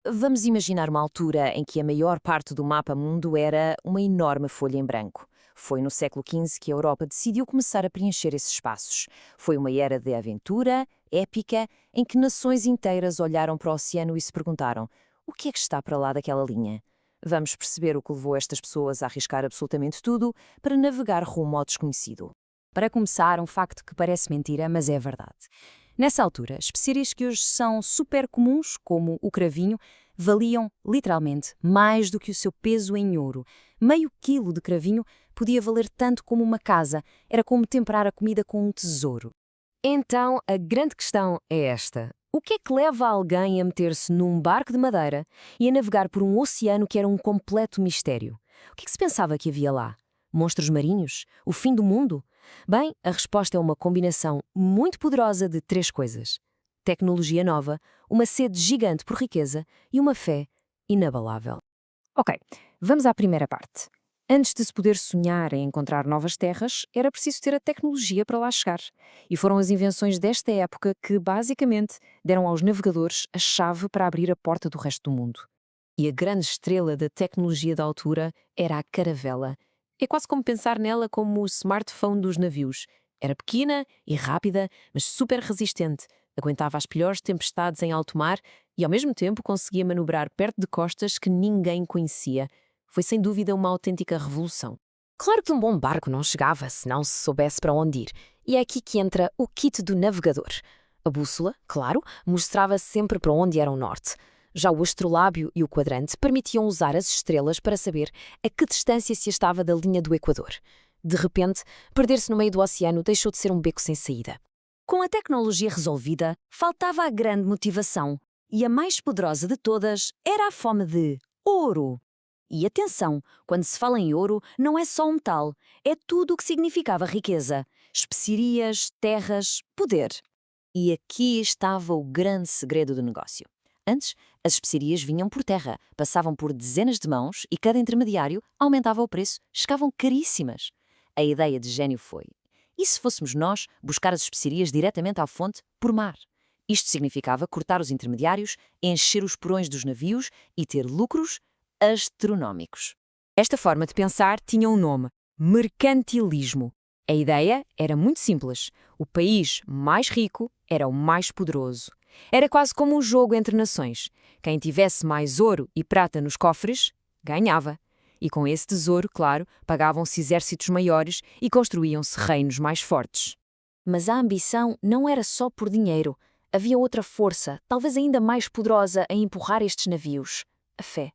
Vamos imaginar uma altura em que a maior parte do mapa mundo era uma enorme folha em branco. Foi no século XV que a Europa decidiu começar a preencher esses espaços. Foi uma era de aventura, épica, em que nações inteiras olharam para o oceano e se perguntaram: o que é que está para lá daquela linha? Vamos perceber o que levou estas pessoas a arriscar absolutamente tudo para navegar rumo ao desconhecido. Para começar, um facto que parece mentira, mas é verdade. Nessa altura, especiarias que hoje são super comuns, como o cravinho, valiam, literalmente, mais do que o seu peso em ouro. Meio quilo de cravinho podia valer tanto como uma casa, era como temperar a comida com um tesouro. Então, a grande questão é esta. O que é que leva alguém a meter-se num barco de madeira e a navegar por um oceano que era um completo mistério? O que é que se pensava que havia lá? Monstros marinhos? O fim do mundo? Bem, a resposta é uma combinação muito poderosa de três coisas: tecnologia nova, uma sede gigante por riqueza e uma fé inabalável. Ok, vamos à primeira parte. Antes de se poder sonhar em encontrar novas terras, era preciso ter a tecnologia para lá chegar. E foram as invenções desta época que, basicamente, deram aos navegadores a chave para abrir a porta do resto do mundo. E a grande estrela da tecnologia da altura era a caravela. É quase como pensar nela como o smartphone dos navios. Era pequena e rápida, mas super resistente. Aguentava as piores tempestades em alto mar e, ao mesmo tempo, conseguia manobrar perto de costas que ninguém conhecia. Foi sem dúvida uma autêntica revolução. Claro que um bom barco não chegava se não se soubesse para onde ir. E é aqui que entra o kit do navegador. A bússola, claro, mostrava sempre para onde era o norte. Já o astrolábio e o quadrante permitiam usar as estrelas para saber a que distância se estava da linha do Equador. De repente, perder-se no meio do oceano deixou de ser um beco sem saída. Com a tecnologia resolvida, faltava a grande motivação. E a mais poderosa de todas era a fome de ouro. E atenção, quando se fala em ouro, não é só um metal, é tudo o que significava riqueza. Especiarias, terras, poder. E aqui estava o grande segredo do negócio. Antes, as especiarias vinham por terra, passavam por dezenas de mãos e cada intermediário aumentava o preço, chegavam caríssimas. A ideia de gênio foi: e se fôssemos nós buscar as especiarias diretamente à fonte, por mar? Isto significava cortar os intermediários, encher os porões dos navios e ter lucros astronómicos. Esta forma de pensar tinha um nome: mercantilismo. A ideia era muito simples. O país mais rico era o mais poderoso. Era quase como um jogo entre nações. Quem tivesse mais ouro e prata nos cofres, ganhava. E com esse tesouro, claro, pagavam-se exércitos maiores e construíam-se reinos mais fortes. Mas a ambição não era só por dinheiro. Havia outra força, talvez ainda mais poderosa, a empurrar estes navios: a fé.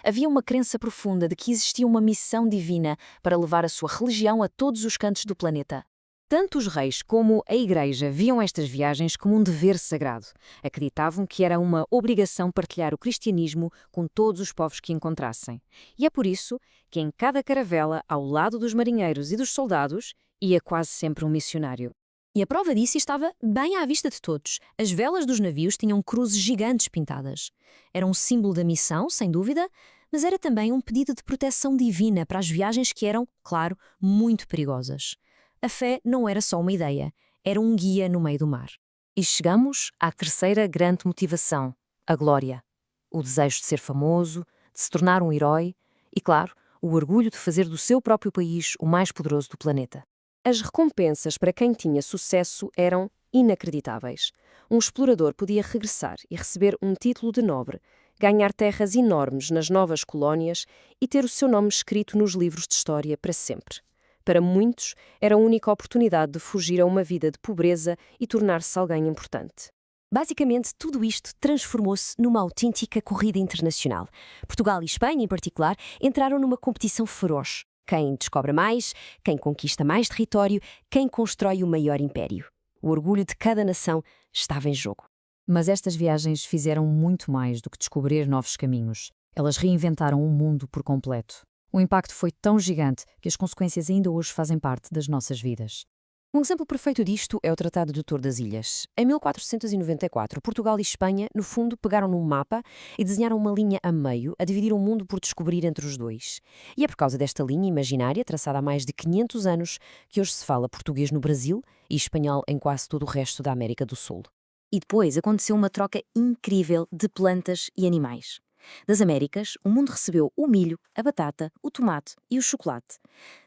Havia uma crença profunda de que existia uma missão divina para levar a sua religião a todos os cantos do planeta. Tanto os reis como a Igreja viam estas viagens como um dever sagrado. Acreditavam que era uma obrigação partilhar o cristianismo com todos os povos que encontrassem. E é por isso que em cada caravela, ao lado dos marinheiros e dos soldados, ia quase sempre um missionário. E a prova disso estava bem à vista de todos. As velas dos navios tinham cruzes gigantes pintadas. Era um símbolo da missão, sem dúvida, mas era também um pedido de proteção divina para as viagens que eram, claro, muito perigosas. A fé não era só uma ideia, era um guia no meio do mar. E chegamos à terceira grande motivação: a glória. O desejo de ser famoso, de se tornar um herói e, claro, o orgulho de fazer do seu próprio país o mais poderoso do planeta. As recompensas para quem tinha sucesso eram inacreditáveis. Um explorador podia regressar e receber um título de nobre, ganhar terras enormes nas novas colónias e ter o seu nome escrito nos livros de história para sempre. Para muitos, era a única oportunidade de fugir a uma vida de pobreza e tornar-se alguém importante. Basicamente, tudo isto transformou-se numa autêntica corrida internacional. Portugal e Espanha, em particular, entraram numa competição feroz. Quem descobre mais, quem conquista mais território, quem constrói o maior império. O orgulho de cada nação estava em jogo. Mas estas viagens fizeram muito mais do que descobrir novos caminhos. Elas reinventaram o mundo por completo. O impacto foi tão gigante que as consequências ainda hoje fazem parte das nossas vidas. Um exemplo perfeito disto é o Tratado de Tordesilhas. Em 1494, Portugal e Espanha, no fundo, pegaram num mapa e desenharam uma linha a meio, a dividir o mundo por descobrir entre os dois. E é por causa desta linha imaginária, traçada há mais de 500 anos, que hoje se fala português no Brasil e espanhol em quase todo o resto da América do Sul. E depois aconteceu uma troca incrível de plantas e animais. Das Américas, o mundo recebeu o milho, a batata, o tomate e o chocolate.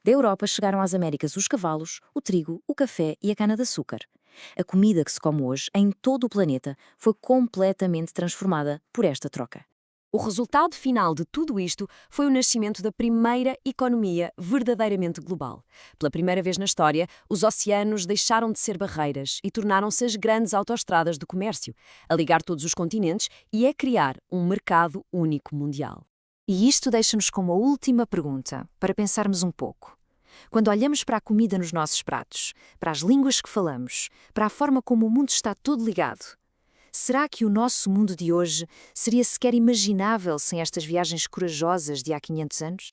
Da Europa chegaram às Américas os cavalos, o trigo, o café e a cana-de-açúcar. A comida que se come hoje em todo o planeta foi completamente transformada por esta troca. O resultado final de tudo isto foi o nascimento da primeira economia verdadeiramente global. Pela primeira vez na história, os oceanos deixaram de ser barreiras e tornaram-se as grandes autoestradas do comércio, a ligar todos os continentes e a criar um mercado único mundial. E isto deixa-nos com uma última pergunta, para pensarmos um pouco. Quando olhamos para a comida nos nossos pratos, para as línguas que falamos, para a forma como o mundo está todo ligado, será que o nosso mundo de hoje seria sequer imaginável sem estas viagens corajosas de há 500 anos?